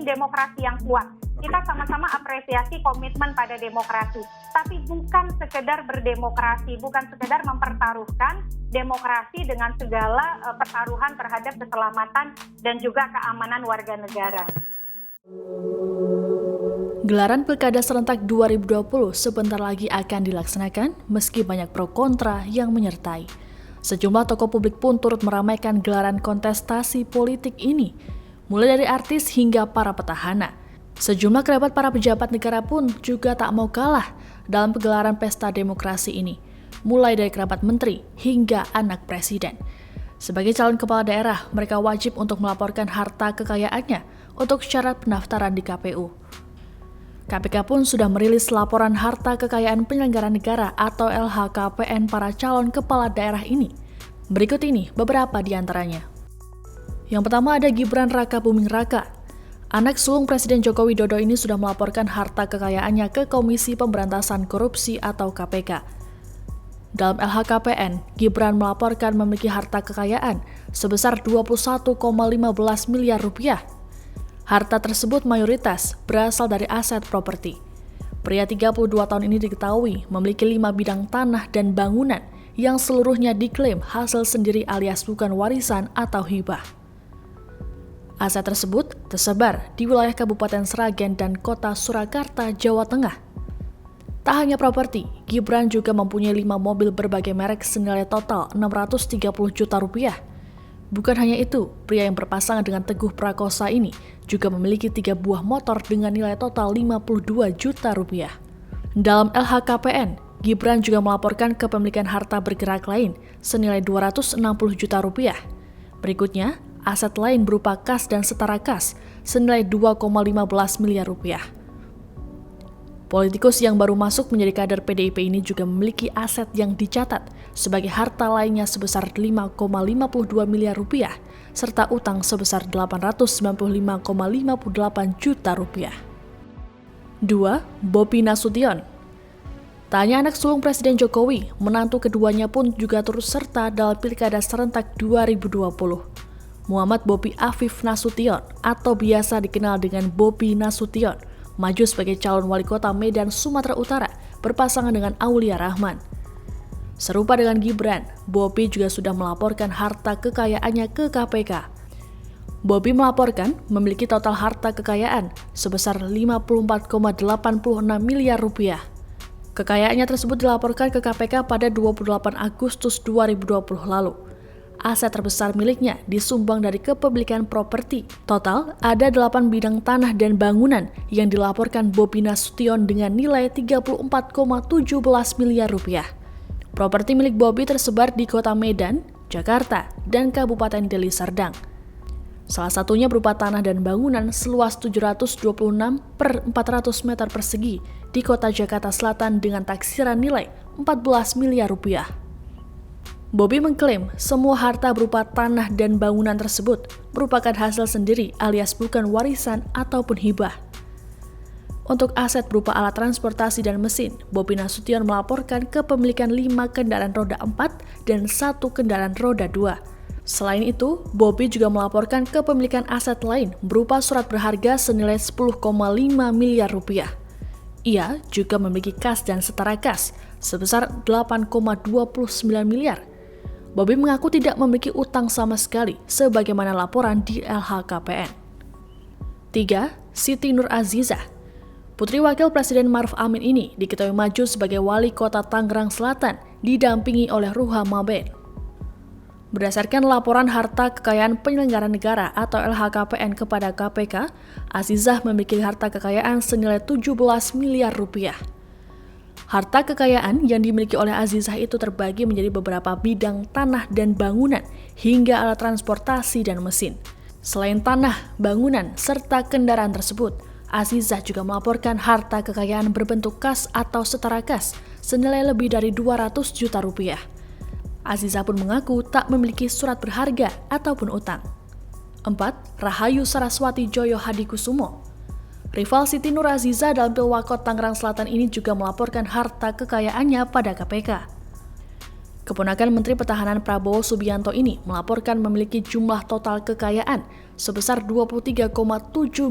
demokrasi yang kuat. Kita sama-sama apresiasi komitmen pada demokrasi, tapi bukan sekedar berdemokrasi, bukan sekedar mempertaruhkan demokrasi dengan segala pertaruhan terhadap keselamatan dan juga keamanan warga negara. Gelaran Pilkada serentak 2020 sebentar lagi akan dilaksanakan meski banyak pro kontra yang menyertai. Sejumlah tokoh publik pun turut meramaikan gelaran kontestasi politik ini, mulai dari artis hingga para petahana. Sejumlah kerabat para pejabat negara pun juga tak mau kalah dalam pegelaran pesta demokrasi ini, mulai dari kerabat menteri hingga anak presiden. Sebagai calon kepala daerah, mereka wajib untuk melaporkan harta kekayaannya untuk syarat pendaftaran di KPU. KPK pun sudah merilis laporan harta kekayaan penyelenggara negara atau LHKPN para calon kepala daerah ini. Berikut ini beberapa di antaranya. Yang pertama ada Gibran Rakabuming Raka. Anak sulung Presiden Joko Widodo ini sudah melaporkan harta kekayaannya ke Komisi Pemberantasan Korupsi atau KPK. Dalam LHKPN, Gibran melaporkan memiliki harta kekayaan sebesar 21,15 miliar rupiah. Harta tersebut mayoritas berasal dari aset properti. Pria 32 tahun ini diketahui memiliki 5 bidang tanah dan bangunan yang seluruhnya diklaim hasil sendiri alias bukan warisan atau hibah. Aset tersebut tersebar di wilayah Kabupaten Sragen dan Kota Surakarta, Jawa Tengah. Tak hanya properti, Gibran juga mempunyai 5 mobil berbagai merek senilai total 630 juta rupiah. Bukan hanya itu, pria yang berpasangan dengan Teguh Prakosa ini juga memiliki 3 buah motor dengan nilai total 52 juta rupiah. Dalam LHKPN, Gibran juga melaporkan kepemilikan harta bergerak lain senilai 260 juta rupiah. Berikutnya, aset lain berupa kas dan setara kas senilai 2,15 miliar rupiah. Politikus yang baru masuk menjadi kader PDIP ini juga memiliki aset yang dicatat sebagai harta lainnya sebesar 5,52 miliar rupiah serta utang sebesar 895,58 juta rupiah. 2. Bobi Nasution. Tak hanya anak sulung Presiden Jokowi, menantu keduanya pun juga turut serta dalam Pilkada serentak 2020. Muhammad Bobi Afif Nasution atau biasa dikenal dengan Bobi Nasution maju sebagai calon wali kota Medan, Sumatera Utara berpasangan dengan Aulia Rahman. Serupa dengan Gibran, Bobi juga sudah melaporkan harta kekayaannya ke KPK. Bobi melaporkan memiliki total harta kekayaan sebesar 54,86 miliar rupiah. Kekayaannya tersebut dilaporkan ke KPK pada 28 Agustus 2020 lalu. Aset terbesar miliknya disumbang dari kepemilikan properti. Total ada 8 bidang tanah dan bangunan yang dilaporkan Bobi Nasution dengan nilai 34,17 miliar rupiah. Properti milik Bobi tersebar di Kota Medan, Jakarta, dan Kabupaten Deli Serdang. Salah satunya berupa tanah dan bangunan seluas 726 per 400 meter persegi di Kota Jakarta Selatan dengan taksiran nilai 14 miliar rupiah. Bobi mengklaim semua harta berupa tanah dan bangunan tersebut merupakan hasil sendiri alias bukan warisan ataupun hibah. Untuk aset berupa alat transportasi dan mesin, Bobi Nasution melaporkan kepemilikan 5 kendaraan roda 4 dan 1 kendaraan roda 2. Selain itu, Bobi juga melaporkan kepemilikan aset lain berupa surat berharga senilai 10,5 miliar rupiah. Ia juga memiliki kas dan setara kas sebesar 8,29 miliar. Bobi mengaku tidak memiliki utang sama sekali, sebagaimana laporan di LHKPN. 3. Siti Nur Azizah. Putri Wakil Presiden Maruf Amin ini diketahui maju sebagai wali kota Tangerang Selatan, didampingi oleh Ruha Mabed. Berdasarkan laporan harta kekayaan penyelenggara negara atau LHKPN kepada KPK, Azizah memiliki harta kekayaan senilai 17 miliar rupiah. Harta kekayaan yang dimiliki oleh Azizah itu terbagi menjadi beberapa bidang tanah dan bangunan hingga alat transportasi dan mesin. Selain tanah, bangunan, serta kendaraan tersebut, Azizah juga melaporkan harta kekayaan berbentuk kas atau setara kas senilai lebih dari 200 juta rupiah. Azizah pun mengaku tak memiliki surat berharga ataupun utang. 4. Rahayu Saraswati Joyo Hadikusumo. Rival Siti Nur Azizah dalam Pilwakot Tangerang Selatan ini juga melaporkan harta kekayaannya pada KPK. Keponakan Menteri Pertahanan Prabowo Subianto ini melaporkan memiliki jumlah total kekayaan sebesar 23,7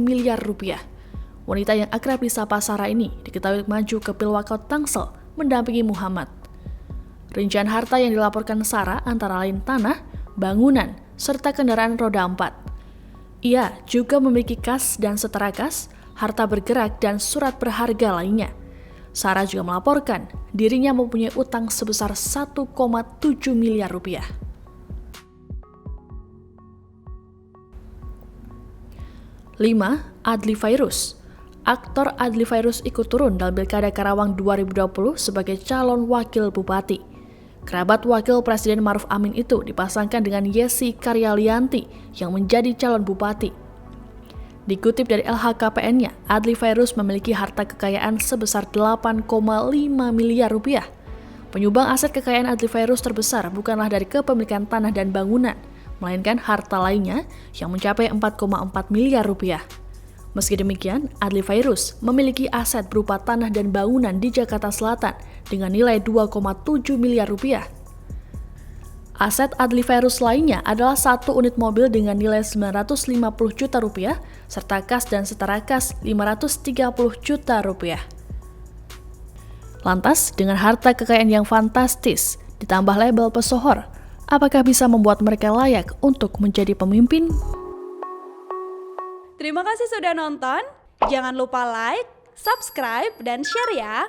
miliar rupiah. Wanita yang akrab disapa Sarah ini diketahui maju ke Pilwakot Tangsel mendampingi Muhammad. Rincian harta yang dilaporkan Sarah antara lain tanah, bangunan, serta kendaraan roda 4. Ia juga memiliki kas dan setara kas, harta bergerak, dan surat berharga lainnya. Sarah juga melaporkan dirinya mempunyai utang sebesar 1,7 miliar rupiah. Lima, Adli Fairuz. Aktor Adli Fairuz ikut turun dalam Pilkada Karawang 2020 sebagai calon wakil bupati. Kerabat wakil Presiden Maruf Amin itu dipasangkan dengan Yesi Karyalianti yang menjadi calon bupati. Dikutip dari LHKPN-nya, Adli Fairuz memiliki harta kekayaan sebesar 8,5 miliar rupiah. Penyumbang aset kekayaan Adli Fairuz terbesar bukanlah dari kepemilikan tanah dan bangunan, melainkan harta lainnya yang mencapai 4,4 miliar rupiah. Meski demikian, Adli Fairuz memiliki aset berupa tanah dan bangunan di Jakarta Selatan dengan nilai 2,7 miliar rupiah. Aset Adli Fairuz lainnya adalah 1 unit mobil dengan nilai 950 juta rupiah, serta kas dan setara kas 530 juta rupiah. Lantas, dengan harta kekayaan yang fantastis, ditambah label pesohor, apakah bisa membuat mereka layak untuk menjadi pemimpin? Terima kasih sudah nonton, jangan lupa like, subscribe, dan share ya!